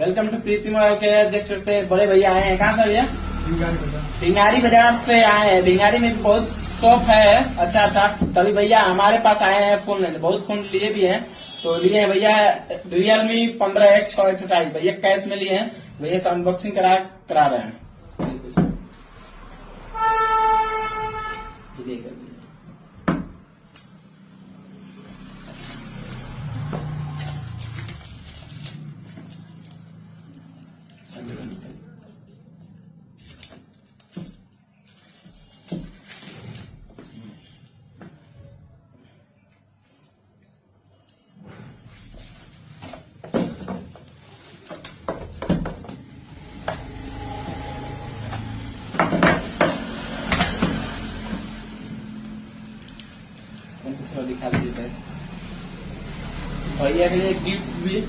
Welcome to Preeti mobile care. देख सकते हैं बड़े भैया आए हैं। कहाँ से भैया? भिंगारी बाजार से आए हैं। भिंगारी में भी बहुत शॉप है। अच्छा तभी भैया हमारे पास आए हैं फोन लेने। बहुत फोन लिए भी हैं, तो लिए हैं भैया Realme 15X 128 भैया कैश में लिए हैं। भैया से अनबॉक्सिंग करा रहे हैं। थोड़ा दिखा दीजिए भैया के लिए गिफ्ट भी